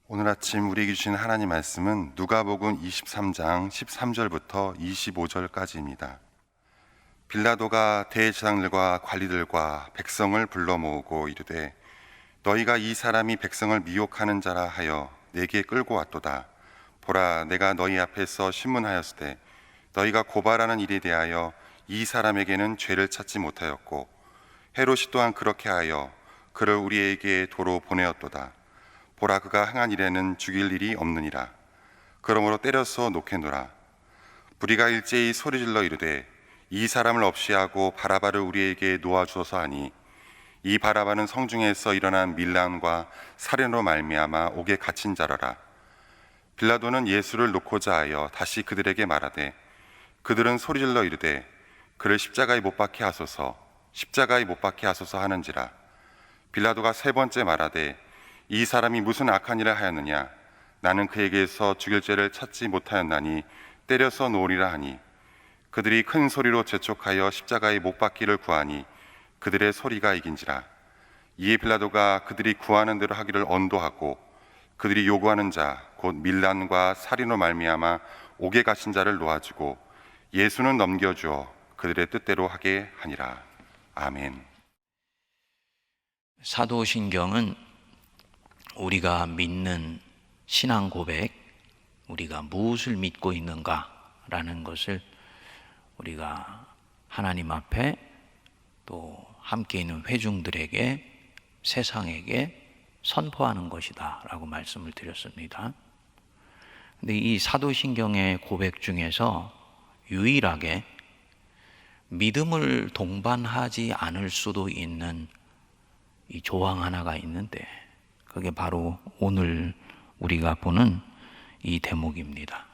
오늘 아침 우리에게 주신 하나님 말씀은 누가복음 23장 13절부터 25절까지입니다. 빌라도가 대제사장들과 관리들과 백성을 불러 모으고 이르되 너희가 이 사람이 백성을 미혹하는 자라 하여 내게 끌고 왔도다. 보라, 내가 너희 앞에서 신문하였으되 너희가 고발하는 일에 대하여 이 사람에게는 죄를 찾지 못하였고 헤롯이 또한 그렇게 하여 그를 우리에게 도로 보내었도다. 보라, 그가 행한 일에는 죽일 일이 없느니라. 그러므로 때려서 놓게노라. 무리가 일제히 소리질러 이르되 이 사람을 없이 하고 바라바를 우리에게 놓아주어서 하니 이 바라바는 성중에서 일어난 밀란과 살인으로 말미암아 옥에 갇힌 자라라. 빌라도는 예수를 놓고자 하여 다시 그들에게 말하되 그들은 소리질러 이르되 그를 십자가에 못 박게 하소서, 십자가에 못 박게 하소서 하는지라. 빌라도가 세 번째 말하되 이 사람이 무슨 악한 일을 하였느냐? 나는 그에게서 죽일 죄를 찾지 못하였나니 때려서 놓으리라 하니 그들이 큰 소리로 재촉하여 십자가에 못 박기를 구하니 그들의 소리가 이긴지라. 이에 빌라도가 그들이 구하는 대로 하기를 언도하고 그들이 요구하는 자 곧 밀란과 살인으로 말미암아 옥에 갇힌 자를 놓아주고 예수는 넘겨주어 그들의 뜻대로 하게 하니라. 아멘. 사도신경은 우리가 믿는 신앙 고백, 우리가 무엇을 믿고 있는가라는 것을 우리가 하나님 앞에 또 함께 있는 회중들에게, 세상에게 선포하는 것이다 라고 말씀을 드렸습니다. 근데 이 사도신경의 고백 중에서 유일하게 믿음을 동반하지 않을 수도 있는 이 조항 하나가 있는데 그게 바로 오늘 우리가 보는 이 대목입니다.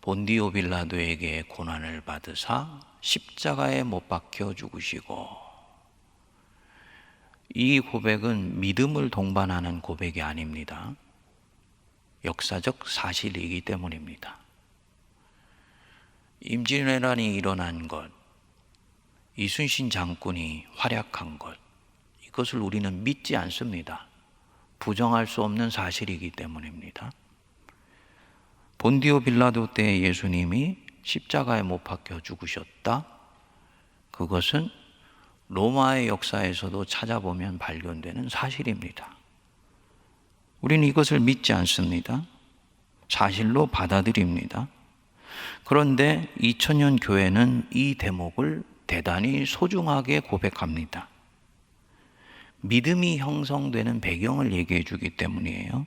본디오 빌라도에게 고난을 받으사 십자가에 못 박혀 죽으시고. 이 고백은 믿음을 동반하는 고백이 아닙니다. 역사적 사실이기 때문입니다. 임진왜란이 일어난 것, 이순신 장군이 활약한 것, 이것을 우리는 믿지 않습니다. 부정할 수 없는 사실이기 때문입니다. 본디오 빌라도 때 예수님이 십자가에 못 박혀 죽으셨다. 그것은 로마의 역사에서도 찾아보면 발견되는 사실입니다. 우리는 이것을 믿지 않습니다. 사실로 받아들입니다. 그런데 2000년 교회는 이 대목을 대단히 소중하게 고백합니다. 믿음이 형성되는 배경을 얘기해 주기 때문이에요.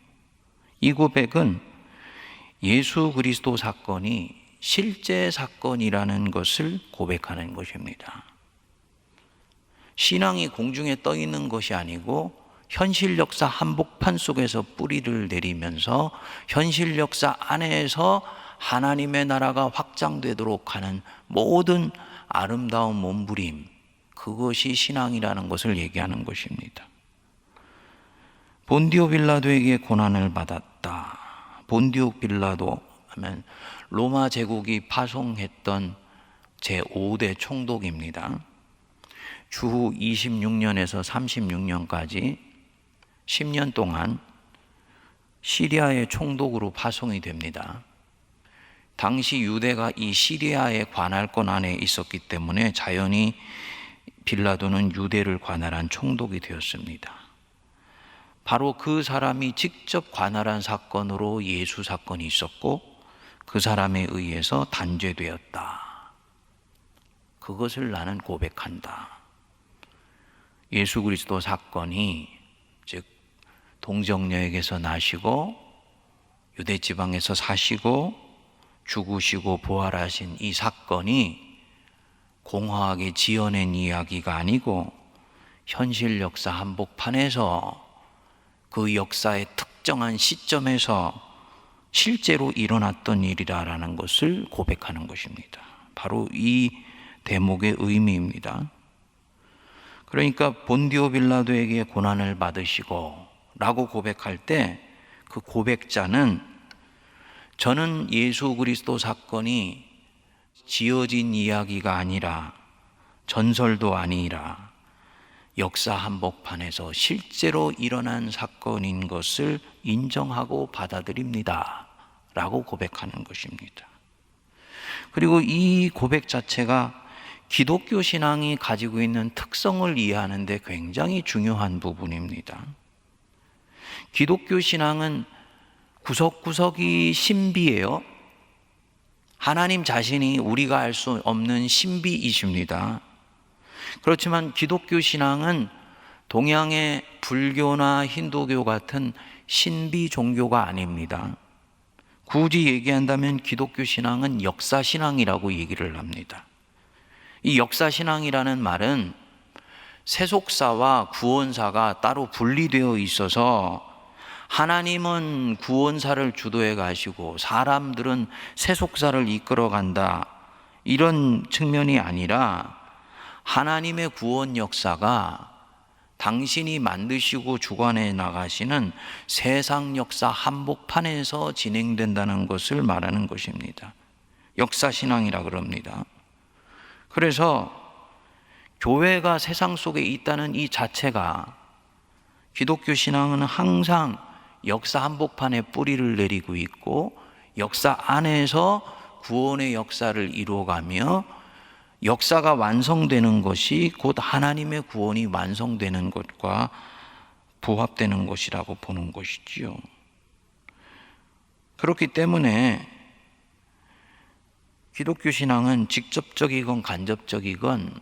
이 고백은 예수 그리스도 사건이 실제 사건이라는 것을 고백하는 것입니다. 신앙이 공중에 떠 있는 것이 아니고 현실 역사 한복판 속에서 뿌리를 내리면서 현실 역사 안에서 하나님의 나라가 확장되도록 하는 모든 아름다운 몸부림, 그것이 신앙이라는 것을 얘기하는 것입니다. 본디오 빌라도에게 고난을 받았다. 본디오 빌라도 하면 로마 제국이 파송했던 제5대 총독입니다. 주후 26년에서 36년까지 10년 동안 시리아의 총독으로 파송이 됩니다. 당시 유대가 이 시리아의 관할권 안에 있었기 때문에 자연히 빌라도는 유대를 관할한 총독이 되었습니다. 바로 그 사람이 직접 관할한 사건으로 예수 사건이 있었고 그 사람에 의해서 단죄되었다. 그것을 나는 고백한다. 예수 그리스도 사건이 즉 동정녀에게서 나시고 유대 지방에서 사시고 죽으시고 부활하신 이 사건이 공허하게 지어낸 이야기가 아니고 현실 역사 한복판에서 그 역사의 특정한 시점에서 실제로 일어났던 일이라는 것을 고백하는 것입니다. 바로 이 대목의 의미입니다. 그러니까 본디오 빌라도에게 고난을 받으시고 라고 고백할 때 그 고백자는 저는 예수 그리스도 사건이 지어진 이야기가 아니라 전설도 아니라 역사 한복판에서 실제로 일어난 사건인 것을 인정하고 받아들입니다 라고 고백하는 것입니다. 그리고 이 고백 자체가 기독교 신앙이 가지고 있는 특성을 이해하는 데 굉장히 중요한 부분입니다. 기독교 신앙은 구석구석이 신비예요. 하나님 자신이 우리가 알 수 없는 신비이십니다. 그렇지만 기독교 신앙은 동양의 불교나 힌두교 같은 신비 종교가 아닙니다. 굳이 얘기한다면 기독교 신앙은 역사 신앙이라고 얘기를 합니다. 이 역사 신앙이라는 말은 세속사와 구원사가 따로 분리되어 있어서 하나님은 구원사를 주도해 가시고 사람들은 세속사를 이끌어 간다, 이런 측면이 아니라 하나님의 구원 역사가 당신이 만드시고 주관해 나가시는 세상 역사 한복판에서 진행된다는 것을 말하는 것입니다. 역사신앙이라 그럽니다. 그래서 교회가 세상 속에 있다는 이 자체가, 기독교 신앙은 항상 역사 한복판에 뿌리를 내리고 있고 역사 안에서 구원의 역사를 이루어가며 역사가 완성되는 것이 곧 하나님의 구원이 완성되는 것과 부합되는 것이라고 보는 것이지요. 그렇기 때문에 기독교 신앙은 직접적이건 간접적이건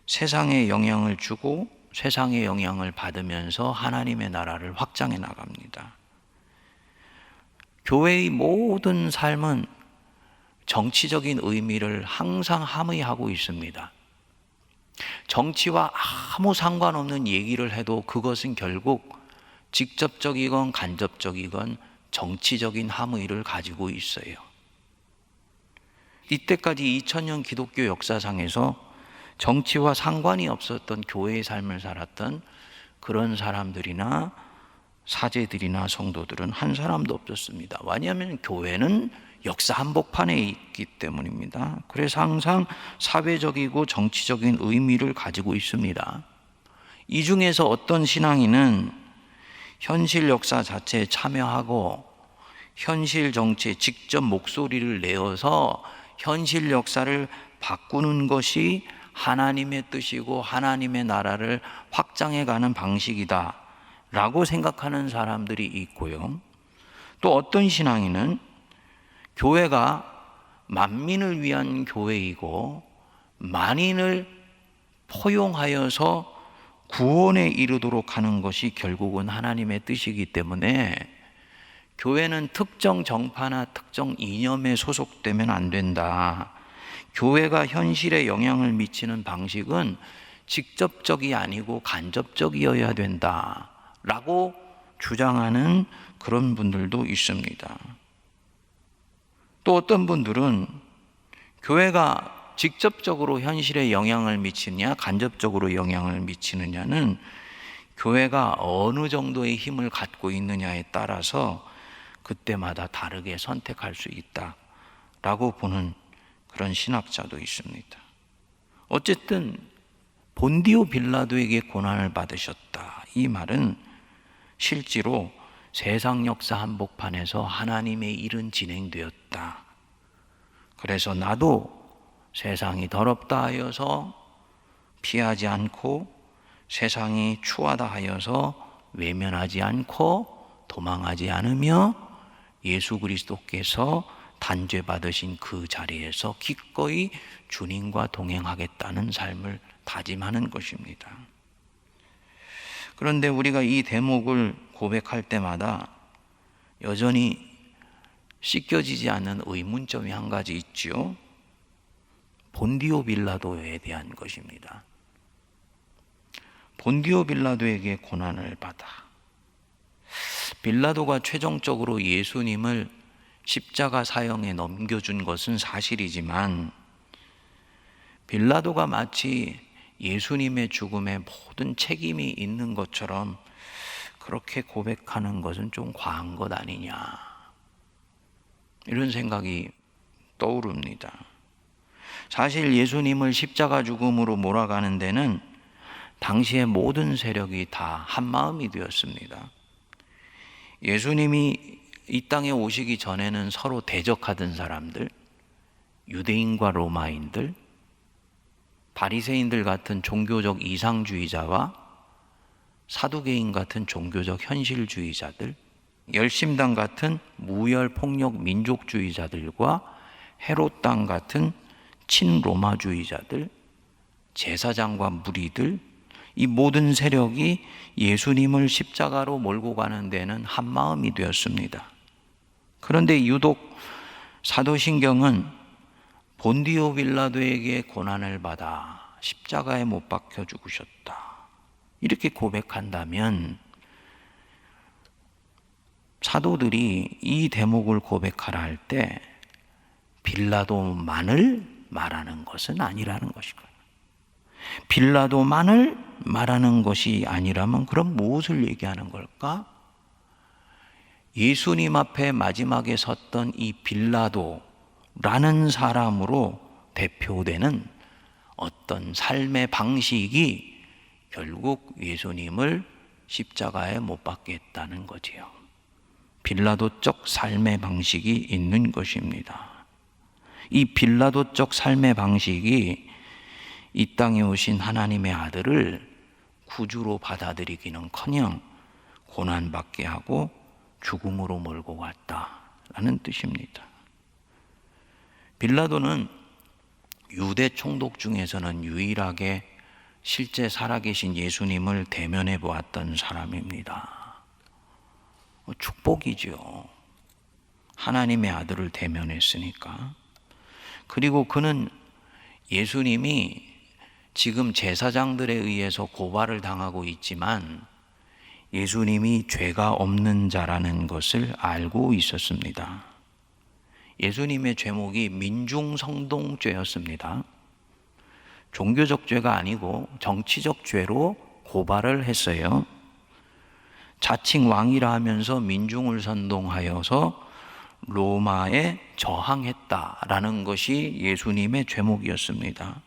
세상에 영향을 주고 세상의 영향을 받으면서 하나님의 나라를 확장해 나갑니다. 교회의 모든 삶은 정치적인 의미를 항상 함의하고 있습니다. 정치와 아무 상관없는 얘기를 해도 그것은 결국 직접적이건 간접적이건 정치적인 함의를 가지고 있어요. 이때까지 2000년 기독교 역사상에서 정치와 상관이 없었던 교회의 삶을 살았던 그런 사람들이나 사제들이나 성도들은 한 사람도 없었습니다. 왜냐하면 교회는 역사 한복판에 있기 때문입니다. 그래서 항상 사회적이고 정치적인 의미를 가지고 있습니다. 이 중에서 어떤 신앙인은 현실 역사 자체에 참여하고 현실 정치에 직접 목소리를 내어서 현실 역사를 바꾸는 것이 하나님의 뜻이고 하나님의 나라를 확장해가는 방식이다 라고 생각하는 사람들이 있고요. 또 어떤 신앙인은 교회가 만민을 위한 교회이고 만인을 포용하여서 구원에 이르도록 하는 것이 결국은 하나님의 뜻이기 때문에 교회는 특정 정파나 특정 이념에 소속되면 안 된다. 교회가 현실에 영향을 미치는 방식은 직접적이 아니고 간접적이어야 된다 라고 주장하는 그런 분들도 있습니다. 또 어떤 분들은 교회가 직접적으로 현실에 영향을 미치느냐 간접적으로 영향을 미치느냐는 교회가 어느 정도의 힘을 갖고 있느냐에 따라서 그때마다 다르게 선택할 수 있다라고 보는 그런 신학자도 있습니다. 어쨌든 본디오 빌라도에게 고난을 받으셨다, 이 말은 실제로 세상 역사 한복판에서 하나님의 일은 진행되었다. 그래서 나도 세상이 더럽다 하여서 피하지 않고 세상이 추하다 하여서 외면하지 않고 도망하지 않으며 예수 그리스도께서 단죄 받으신 그 자리에서 기꺼이 주님과 동행하겠다는 삶을 다짐하는 것입니다. 그런데 우리가 이 대목을 고백할 때마다 여전히 씻겨지지 않는 의문점이 한 가지 있지요. 본디오 빌라도에 대한 것입니다. 본디오 빌라도에게 고난을 받아 빌라도가 최종적으로 예수님을 십자가 사형에 넘겨준 것은 사실이지만 빌라도가 마치 예수님의 죽음에 모든 책임이 있는 것처럼 그렇게 고백하는 것은 좀 과한 것 아니냐, 이런 생각이 떠오릅니다. 사실 예수님을 십자가 죽음으로 몰아가는 데는 당시의 모든 세력이 다 한마음이 되었습니다. 예수님이 이 땅에 오시기 전에는 서로 대적하던 사람들, 유대인과 로마인들, 바리새인들 같은 종교적 이상주의자와 사두개인 같은 종교적 현실주의자들, 열심당 같은 무혈폭력 민족주의자들과 헤롯당 같은 친로마주의자들, 제사장과 무리들, 이 모든 세력이 예수님을 십자가로 몰고 가는 데는 한마음이 되었습니다. 그런데 유독 사도신경은 본디오 빌라도에게 고난을 받아 십자가에 못 박혀 죽으셨다, 이렇게 고백한다면 사도들이 이 대목을 고백하라 할 때 빌라도만을 말하는 것은 아니라는 것이거든요. 빌라도만을 말하는 것이 아니라면 그럼 무엇을 얘기하는 걸까? 예수님 앞에 마지막에 섰던 이 빌라도라는 사람으로 대표되는 어떤 삶의 방식이 결국 예수님을 십자가에 못 박게 했다는 거지요. 빌라도적 삶의 방식이 있는 것입니다. 이 빌라도적 삶의 방식이 이 땅에 오신 하나님의 아들을 구주로 받아들이기는커녕 고난받게 하고 죽음으로 몰고 갔다라는 뜻입니다. 빌라도는 유대 총독 중에서는 유일하게 실제 살아계신 예수님을 대면해 보았던 사람입니다. 축복이죠. 하나님의 아들을 대면했으니까. 그리고 그는 예수님이 지금 제사장들에 의해서 고발을 당하고 있지만 예수님이 죄가 없는 자라는 것을 알고 있었습니다. 예수님의 죄목이 민중성동죄였습니다. 종교적 죄가 아니고 정치적 죄로 고발을 했어요. 자칭 왕이라 하면서 민중을 선동하여서 로마에 저항했다라는 것이 예수님의 죄목이었습니다.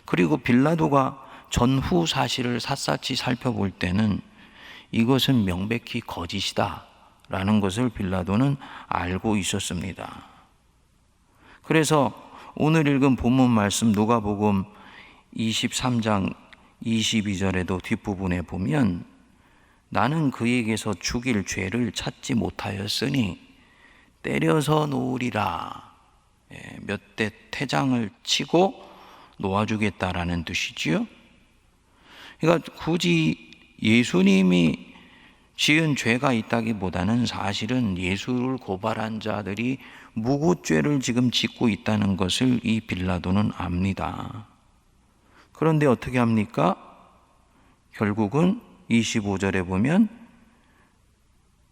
그리고 빌라도가 전후 사실을 샅샅이 살펴볼 때는 이것은 명백히 거짓이다라는 것을 빌라도는 알고 있었습니다. 그래서 오늘 읽은 본문 말씀 누가복음 23장 22절에도 뒷부분에 보면 나는 그에게서 죽일 죄를 찾지 못하였으니 때려서 놓으리라, 몇 대 태장을 치고 놓아주겠다라는 뜻이지요. 그러니까 굳이 예수님이 지은 죄가 있다기보다는 사실은 예수를 고발한 자들이 무고죄를 지금 짓고 있다는 것을 이 빌라도는 압니다. 그런데 어떻게 합니까? 결국은 25절에 보면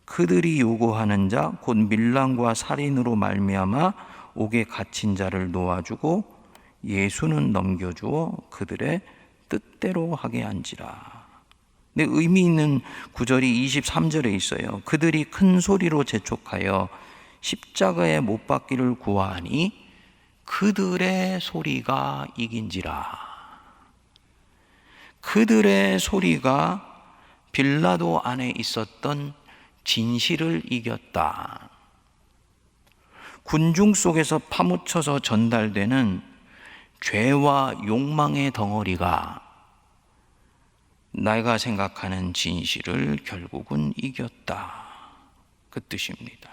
그들이 요구하는 자 곧 밀랑과 살인으로 말미암아 옥에 갇힌 자를 놓아주고 예수는 넘겨주어 그들의 뜻대로 하게 한지라. 근데 의미 있는 구절이 23절에 있어요. 그들이 큰 소리로 재촉하여 십자가에 못 박기를 구하니 그들의 소리가 이긴지라. 그들의 소리가 빌라도 안에 있었던 진실을 이겼다. 군중 속에서 파묻혀서 전달되는 죄와 욕망의 덩어리가 내가 생각하는 진실을 결국은 이겼다, 그 뜻입니다.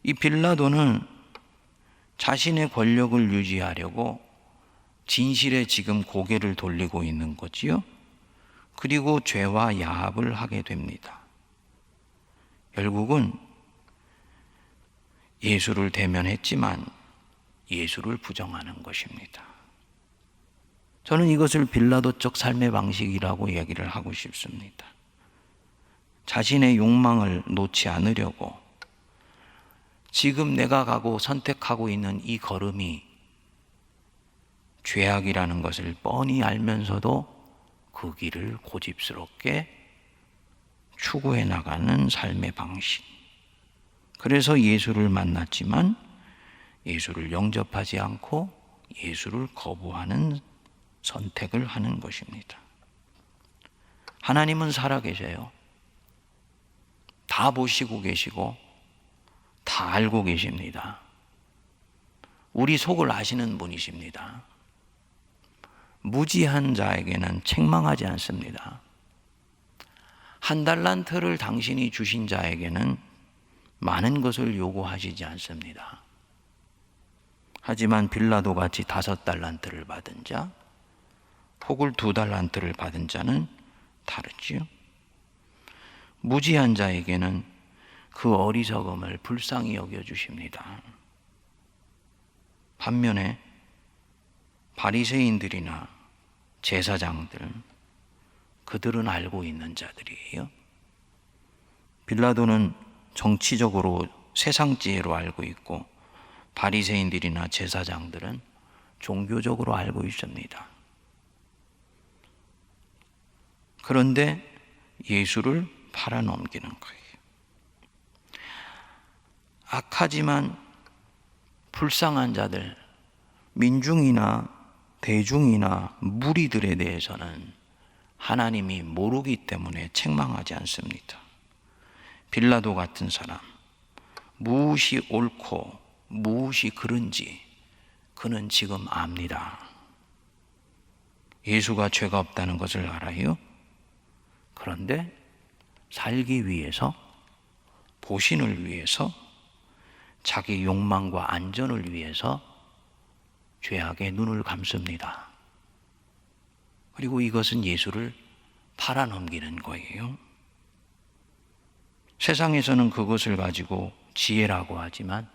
이 빌라도는 자신의 권력을 유지하려고 진실에 지금 고개를 돌리고 있는 거지요. 그리고 죄와 야합을 하게 됩니다. 결국은 예수를 대면했지만 예수를 부정하는 것입니다. 저는 이것을 빌라도적 삶의 방식이라고 얘기를 하고 싶습니다. 자신의 욕망을 놓지 않으려고 지금 내가 가고 선택하고 있는 이 걸음이 죄악이라는 것을 뻔히 알면서도 그 길을 고집스럽게 추구해 나가는 삶의 방식. 그래서 예수를 만났지만 예수를 영접하지 않고 예수를 거부하는 선택을 하는 것입니다. 하나님은 살아계셔요. 다 보시고 계시고 다 알고 계십니다. 우리 속을 아시는 분이십니다. 무지한 자에게는 책망하지 않습니다. 1달란트를 당신이 주신 자에게는 많은 것을 요구하시지 않습니다. 하지만 빌라도 같이 5달란트를 받은 자, 혹은 2달란트를 받은 자는 다르지요. 무지한 자에게는 그 어리석음을 불쌍히 여겨주십니다. 반면에 바리새인들이나 제사장들, 그들은 알고 있는 자들이에요. 빌라도는 정치적으로 세상 지혜로 알고 있고 바리새인들이나 제사장들은 종교적으로 알고 있습니다. 그런데 예수를 팔아넘기는 거예요. 악하지만 불쌍한 자들, 민중이나 대중이나 무리들에 대해서는 하나님이 모르기 때문에 책망하지 않습니다. 빌라도 같은 사람, 무엇이 옳고 무엇이 그른지 그는 지금 압니다. 예수가 죄가 없다는 것을 알아요. 그런데 살기 위해서, 보신을 위해서, 자기 욕망과 안전을 위해서 죄악에 눈을 감습니다. 그리고 이것은 예수를 팔아넘기는 거예요. 세상에서는 그것을 가지고 지혜라고 하지만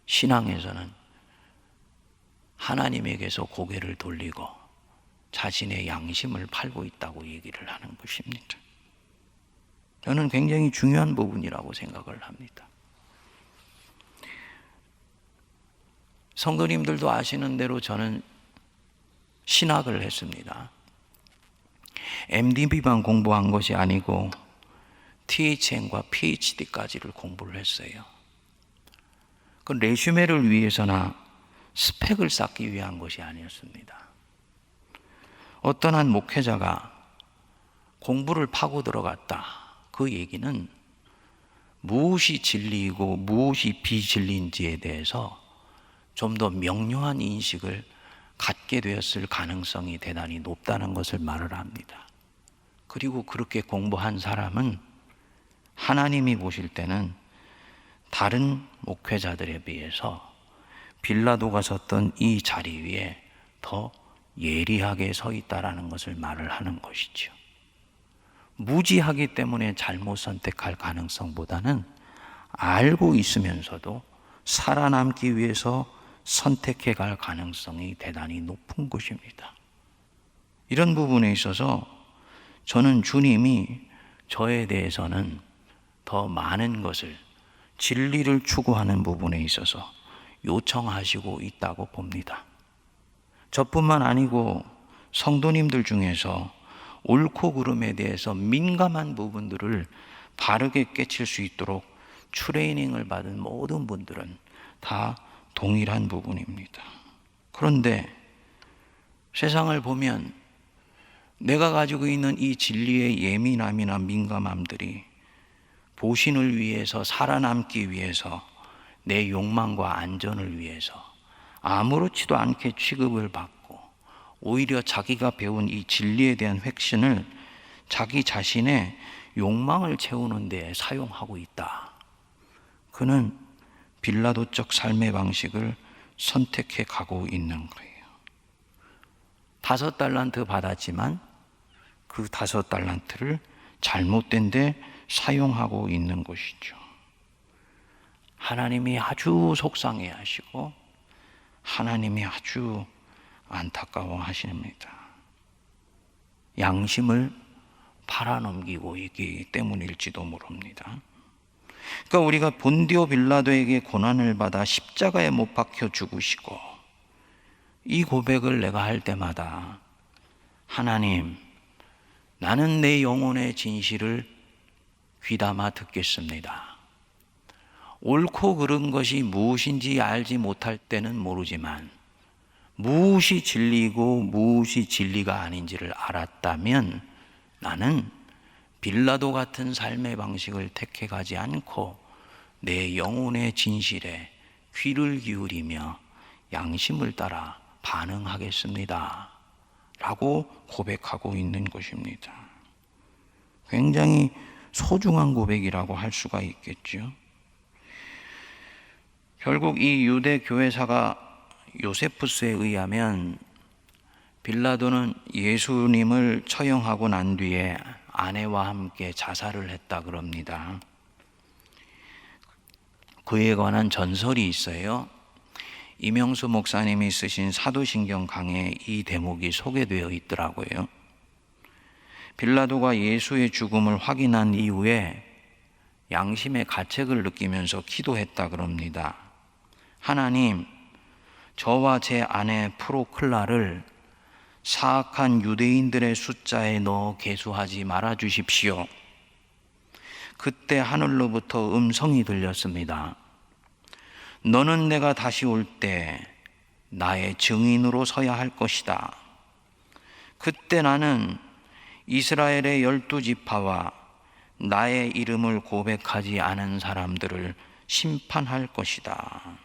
신앙에서는 하나님에게서 고개를 돌리고 자신의 양심을 팔고 있다고 얘기를 하는 것입니다. 저는 굉장히 중요한 부분이라고 생각을 합니다. 성도님들도 아시는 대로 저는 신학을 했습니다. MDB만 공부한 것이 아니고 THM과 PhD까지를 공부를 했어요. 그 레슈메를 위해서나 스펙을 쌓기 위한 것이 아니었습니다. 어떤 한 목회자가 공부를 파고 들어갔다. 그 얘기는 무엇이 진리이고 무엇이 비진리인지에 대해서 좀 더 명료한 인식을 갖게 되었을 가능성이 대단히 높다는 것을 말을 합니다. 그리고 그렇게 공부한 사람은 하나님이 보실 때는 다른 목회자들에 비해서 빌라도가 섰던 이 자리 위에 더 예리하게 서 있다라는 것을 말을 하는 것이죠. 무지하기 때문에 잘못 선택할 가능성보다는 알고 있으면서도 살아남기 위해서 선택해 갈 가능성이 대단히 높은 것입니다. 이런 부분에 있어서 저는 주님이 저에 대해서는 더 많은 것을, 진리를 추구하는 부분에 있어서 요청하시고 있다고 봅니다. 저뿐만 아니고 성도님들 중에서 옳고 그름에 대해서 민감한 부분들을 바르게 깨칠 수 있도록 트레이닝을 받은 모든 분들은 다 동일한 부분입니다. 그런데 세상을 보면 내가 가지고 있는 이 진리의 예민함이나 민감함들이 보신을 위해서, 살아남기 위해서, 내 욕망과 안전을 위해서 아무렇지도 않게 취급을 받고 오히려 자기가 배운 이 진리에 대한 확신을 자기 자신의 욕망을 채우는 데 사용하고 있다. 그는 빌라도적 삶의 방식을 선택해 가고 있는 거예요. 5달란트 받았지만 그 5달란트를 잘못된 데 사용하고 있는 것이죠. 하나님이 아주 속상해 하시고 하나님이 아주 안타까워 하십니다. 양심을 팔아넘기고 있기 때문일지도 모릅니다. 그러니까 우리가 본디오 빌라도에게 고난을 받아 십자가에 못 박혀 죽으시고 이 고백을 내가 할 때마다 하나님, 나는 내 영혼의 진실을 귀담아 듣겠습니다. 옳고 그른 것이 무엇인지 알지 못할 때는 모르지만 무엇이 진리이고 무엇이 진리가 아닌지를 알았다면 나는 빌라도 같은 삶의 방식을 택해 가지 않고 내 영혼의 진실에 귀를 기울이며 양심을 따라 반응하겠습니다 라고 고백하고 있는 것입니다. 굉장히 소중한 고백이라고 할 수가 있겠죠. 결국 이 유대 교회사가 요세푸스에 의하면 빌라도는 예수님을 처형하고 난 뒤에 아내와 함께 자살을 했다 그럽니다. 그에 관한 전설이 있어요. 이명수 목사님이 쓰신 사도신경 강에 이 대목이 소개되어 있더라고요. 빌라도가 예수의 죽음을 확인한 이후에 양심의 가책을 느끼면서 기도했다 그럽니다. 하나님, 저와 제 아내 프로클라를 사악한 유대인들의 숫자에 넣어 계수하지 말아 주십시오. 그때 하늘로부터 음성이 들렸습니다. 너는 내가 다시 올 때 나의 증인으로 서야 할 것이다. 그때 나는 이스라엘의 12지파와 나의 이름을 고백하지 않은 사람들을 심판할 것이다.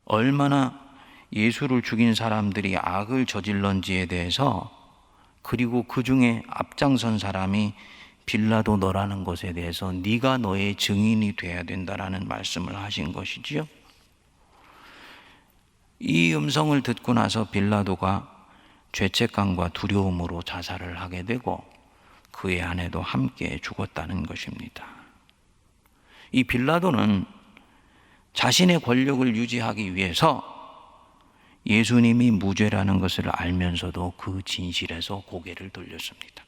얼마나 예수를 죽인 사람들이 악을 저질렀는지에 대해서, 그리고 그 중에 앞장선 사람이 빌라도 너라는 것에 대해서 네가 너의 증인이 돼야 된다라는 말씀을 하신 것이지요. 이 음성을 듣고 나서 빌라도가 죄책감과 두려움으로 자살을 하게 되고 그의 아내도 함께 죽었다는 것입니다. 이 빌라도는 자신의 권력을 유지하기 위해서 예수님이 무죄라는 것을 알면서도 그 진실에서 고개를 돌렸습니다.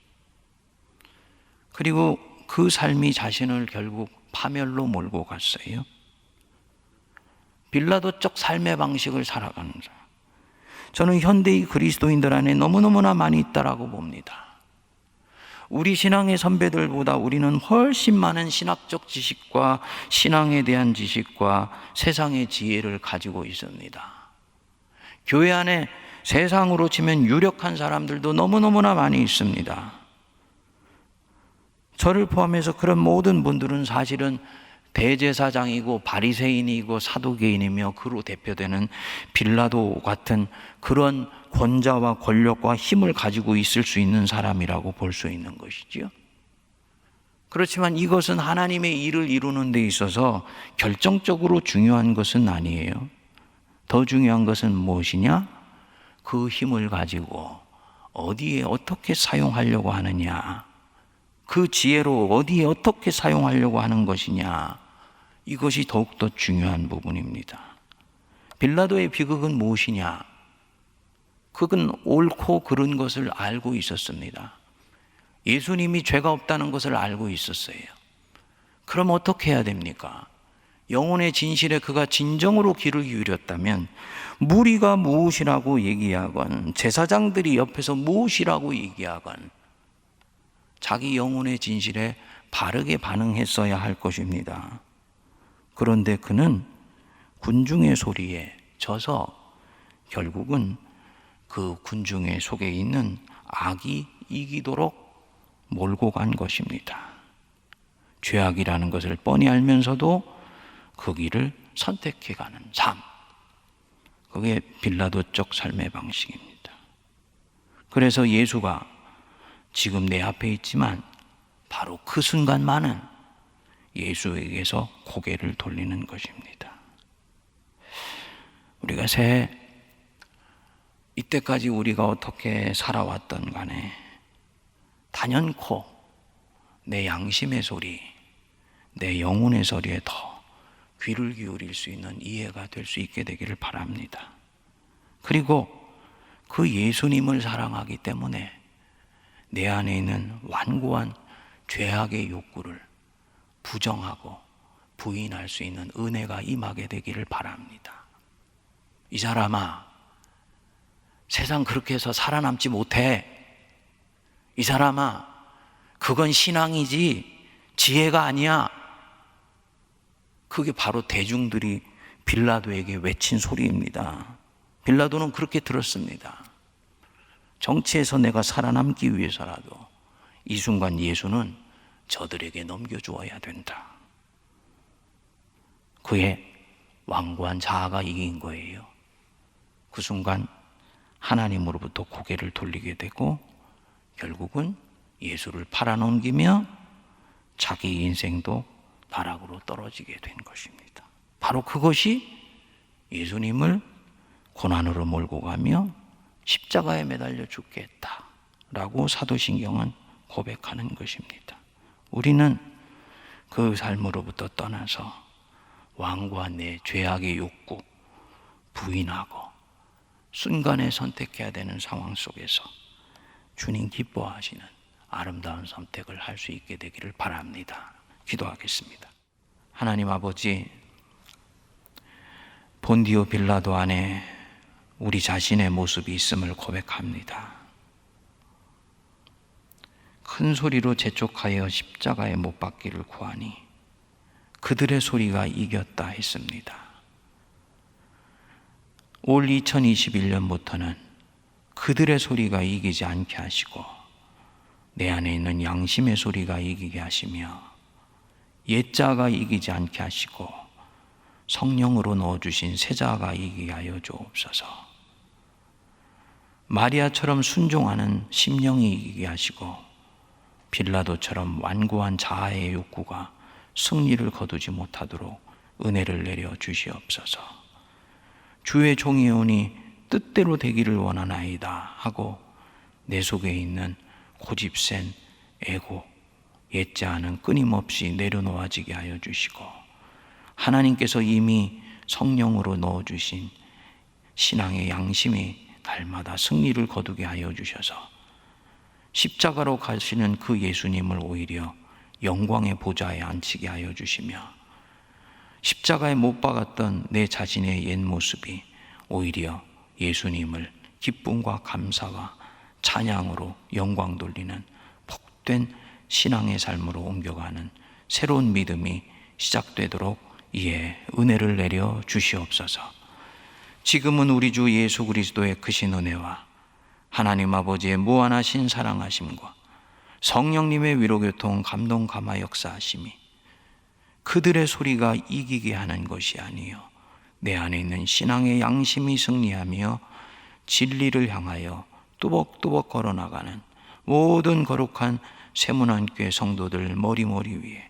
그리고 그 삶이 자신을 결국 파멸로 몰고 갔어요. 빌라도적 삶의 방식을 살아가는 사람, 저는 현대의 그리스도인들 안에 너무너무나 많이 있다라고 봅니다. 우리 신앙의 선배들보다 우리는 훨씬 많은 신학적 지식과 신앙에 대한 지식과 세상의 지혜를 가지고 있습니다. 교회 안에 세상으로 치면 유력한 사람들도 너무너무나 많이 있습니다. 저를 포함해서 그런 모든 분들은 사실은 대제사장이고 바리새인이고 사두개인이며 그로 대표되는 빌라도 같은 그런 권자와 권력과 힘을 가지고 있을 수 있는 사람이라고 볼 수 있는 것이지요. 그렇지만 이것은 하나님의 일을 이루는 데 있어서 결정적으로 중요한 것은 아니에요. 더 중요한 것은 무엇이냐? 그 힘을 가지고 어디에 어떻게 사용하려고 하느냐, 그 지혜로 어디에 어떻게 사용하려고 하는 것이냐, 이것이 더욱더 중요한 부분입니다. 빌라도의 비극은 무엇이냐? 그건 옳고 그른 것을 알고 있었습니다. 예수님이 죄가 없다는 것을 알고 있었어요. 그럼 어떻게 해야 됩니까? 영혼의 진실에 그가 진정으로 귀를 기울였다면 무리가 무엇이라고 얘기하건 제사장들이 옆에서 무엇이라고 얘기하건 자기 영혼의 진실에 바르게 반응했어야 할 것입니다. 그런데 그는 군중의 소리에 져서 결국은 그 군중의 속에 있는 악이 이기도록 몰고 간 것입니다. 죄악이라는 것을 뻔히 알면서도 그 길을 선택해 가는 삶, 그게 빌라도적 삶의 방식입니다. 그래서 예수가 지금 내 앞에 있지만 바로 그 순간만은 예수에게서 고개를 돌리는 것입니다. 우리가 새해 이때까지 우리가 어떻게 살아왔던 간에 단연코 내 양심의 소리, 내 영혼의 소리에 더 귀를 기울일 수 있는 이해가 될 수 있게 되기를 바랍니다. 그리고 그 예수님을 사랑하기 때문에 내 안에 있는 완고한 죄악의 욕구를 부정하고 부인할 수 있는 은혜가 임하게 되기를 바랍니다. 이 사람아, 세상 그렇게 해서 살아남지 못해. 이 사람아, 그건 신앙이지 지혜가 아니야. 그게 바로 대중들이 빌라도에게 외친 소리입니다. 빌라도는 그렇게 들었습니다. 정치에서 내가 살아남기 위해서라도 이 순간 예수는 저들에게 넘겨주어야 된다. 그의 완고한 자아가 이긴 거예요. 그 순간 하나님으로부터 고개를 돌리게 되고 결국은 예수를 팔아넘기며 자기 인생도 나락으로 떨어지게 된 것입니다. 바로 그것이 예수님을 고난으로 몰고 가며 십자가에 매달려 죽게 했다라고 사도신경은 고백하는 것입니다. 우리는 그 삶으로부터 떠나서 완고한 내 죄악의 욕구 부인하고 순간에 선택해야 되는 상황 속에서 주님 기뻐하시는 아름다운 선택을 할 수 있게 되기를 바랍니다. 기도하겠습니다. 하나님 아버지, 본디오 빌라도 안에 우리 자신의 모습이 있음을 고백합니다. 큰 소리로 재촉하여 십자가에 못 박기를 구하니 그들의 소리가 이겼다 했습니다. 올 2021년부터는 그들의 소리가 이기지 않게 하시고 내 안에 있는 양심의 소리가 이기게 하시며 옛자가 이기지 않게 하시고 성령으로 넣어주신 새자가 이기게 하여 주옵소서. 마리아처럼 순종하는 심령이 이기게 하시고 빌라도처럼 완고한 자아의 욕구가 승리를 거두지 못하도록 은혜를 내려 주시옵소서. 주의 종이오니 뜻대로 되기를 원하나이다 하고 내 속에 있는 고집센 에고, 옛자아는 끊임없이 내려놓아지게 하여 주시고 하나님께서 이미 성령으로 넣어주신 신앙의 양심이 날마다 승리를 거두게 하여 주셔서 십자가로 가시는 그 예수님을 오히려 영광의 보좌에 앉히게 하여 주시며 십자가에 못 박았던 내 자신의 옛 모습이 오히려 예수님을 기쁨과 감사와 찬양으로 영광 돌리는 복된 신앙의 삶으로 옮겨가는 새로운 믿음이 시작되도록 이에 은혜를 내려 주시옵소서. 지금은 우리 주 예수 그리스도의 크신 은혜와 하나님 아버지의 무한하신 사랑하심과 성령님의 위로교통 감동 감화 역사하심이 그들의 소리가 이기게 하는 것이 아니요 내 안에 있는 신앙의 양심이 승리하며 진리를 향하여 뚜벅뚜벅 걸어나가는 모든 거룩한 세문안교회 성도들 머리머리 위에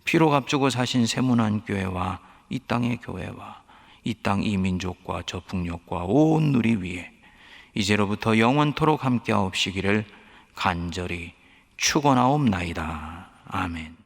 피로 값주고 사신 세문안교회와 이 땅의 교회와 이 땅 이민족과 저 북녘과 온 누리 위에 이제로부터 영원토록 함께하옵시기를 간절히 축원하옵나이다. 아멘.